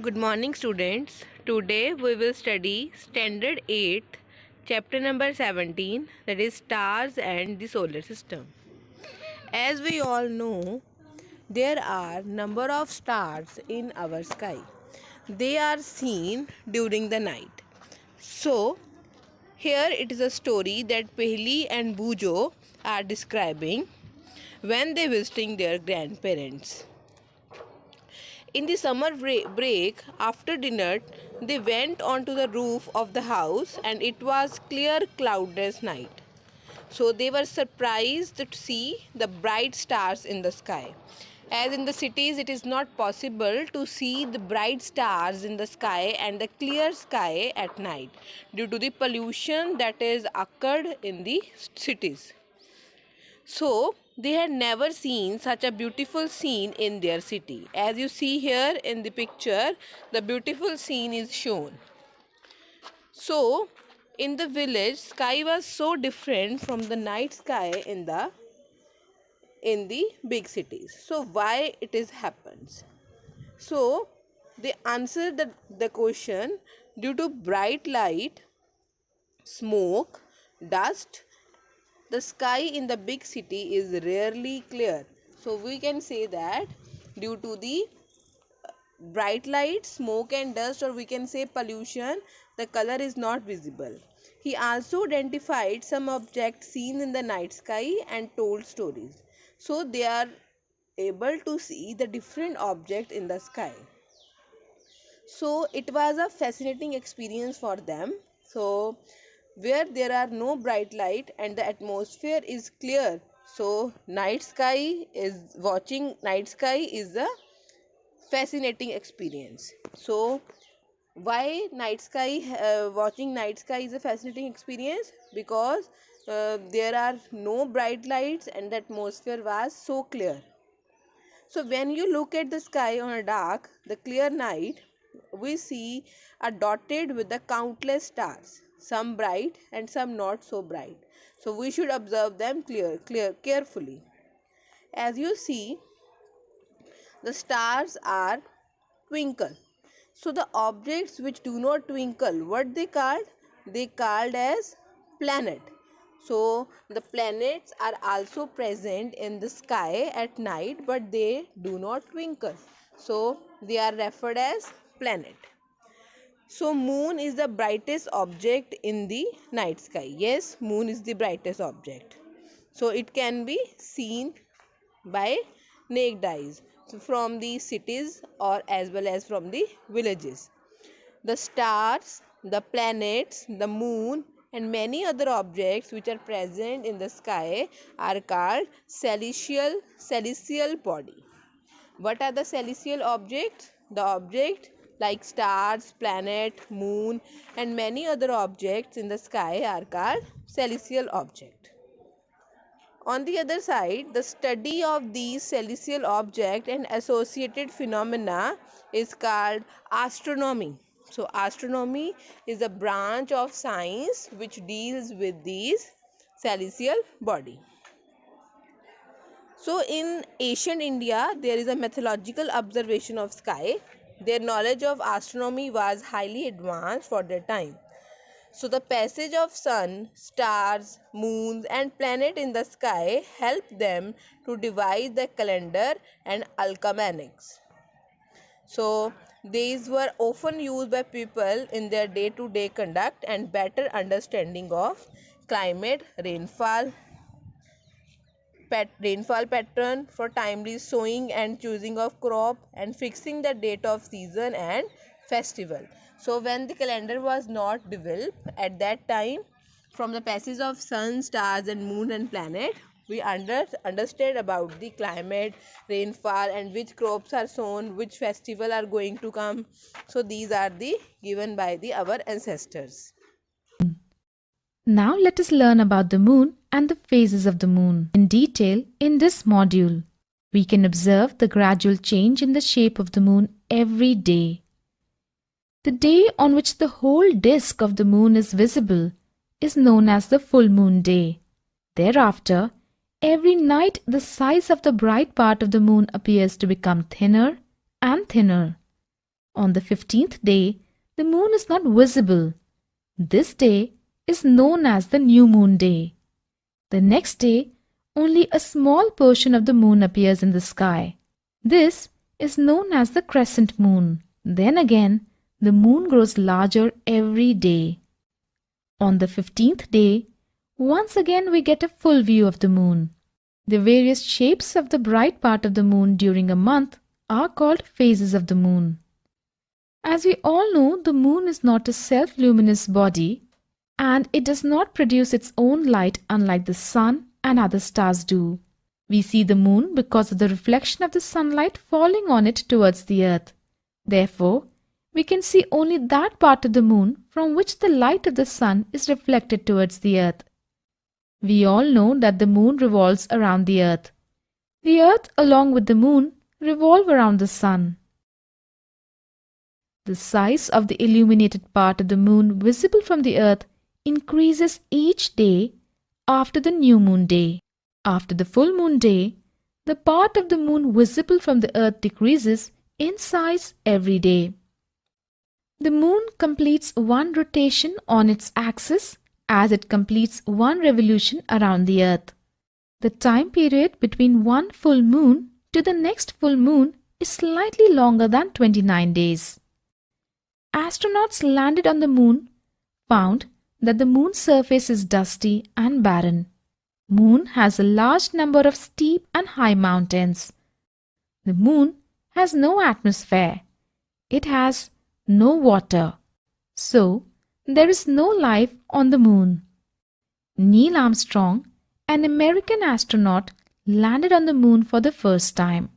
Good morning, students. Today we will study Standard 8, chapter number 17, that is Stars and the Solar System. As we all know, there are number of stars in our sky. They are seen during the night. So, here it is a story that Pehli and Bujo are describing when they visiting their grandparents. In the summer break, after dinner, they went onto the roof of the house and it was clear cloudless night. So they were surprised to see the bright stars in the sky. As in the cities, it is not possible to see the bright stars in the sky and the clear sky at night due to the pollution that is occurred in the cities. So they had never seen such a beautiful scene in their city. As you see here in the picture, the beautiful scene is shown. So in the village, sky was so different from the night sky in the big cities. So why it is happens? So they answered the question due to bright light, smoke, dust. The sky in the big city is rarely clear. So we can say that due to the bright light, smoke and dust, or we can say pollution, the color is not visible. He also identified some objects seen in the night sky and told stories. So they are able to see the different objects in the sky. So it was a fascinating experience for them. So where there are no bright light and the atmosphere is clear, so watching night sky is a fascinating experience. So why watching night sky is a fascinating experience? Because there are no bright lights and the atmosphere was so clear. So when you look at the sky on a dark, the clear night, we see are dotted with the countless stars, some bright and some not so bright. So we should observe them carefully. As you see, the stars are twinkle. So the objects which do not twinkle, what they called? They called as planet. So the planets are also present in the sky at night, but they do not twinkle. So they are referred as planet. So moon is the brightest object in the night sky. Yes, moon is the brightest object. So it can be seen by naked eyes from the cities or as well as from the villages. The stars, the planets, the moon and many other objects which are present in the sky are called celestial body. What are the celestial objects? The objects like stars, planet, moon and many other objects in the sky are called celestial objects. On the other side, the study of these celestial objects and associated phenomena is called astronomy. So, astronomy is a branch of science which deals with these celestial body. So, in ancient India, there is a mythological observation of sky. Their knowledge of astronomy was highly advanced for their time. So the passage of sun, stars, moons and planet in the sky helped them to devise the calendar and almanacs. So these were often used by people in their day-to-day conduct and better understanding of climate, rainfall pattern for timely sowing and choosing of crop and fixing the date of season and festival. So when the calendar was not developed at that time, from the passage of sun, stars and moon and planet, we understand about the climate, rainfall and which crops are sown, which festival are going to come. So these are the given by our ancestors. Now let us learn about the moon and the phases of the moon in detail in this module. We can observe the gradual change in the shape of the moon every day. The day on which the whole disk of the moon is visible is known as the full moon day. Thereafter, every night the size of the bright part of the moon appears to become thinner and thinner. On the 15th day, the moon is not visible. This day is known as the new moon day. The next day, only a small portion of the moon appears in the sky. This is known as the crescent moon. Then again, the moon grows larger every day. On the 15th day, once again we get a full view of the moon. The various shapes of the bright part of the moon during a month are called phases of the moon. As we all know, the moon is not a self-luminous body and it does not produce its own light unlike the sun and other stars do. We see the moon because of the reflection of the sunlight falling on it towards the earth. Therefore, we can see only that part of the moon from which the light of the sun is reflected towards the earth. We all know that the moon revolves around the earth. The earth along with the moon revolve around the sun. The size of the illuminated part of the moon visible from the earth increases each day after the new moon day. After the full moon day, the part of the moon visible from the earth decreases in size every day. The moon completes one rotation on its axis as it completes one revolution around the earth. The time period between one full moon to the next full moon is slightly longer than 29 days. Astronauts landed on the moon found that the moon's surface is dusty and barren. Moon has a large number of steep and high mountains. The moon has no atmosphere. It has no water. So, there is no life on the moon. Neil Armstrong, an American astronaut, landed on the moon for the first time.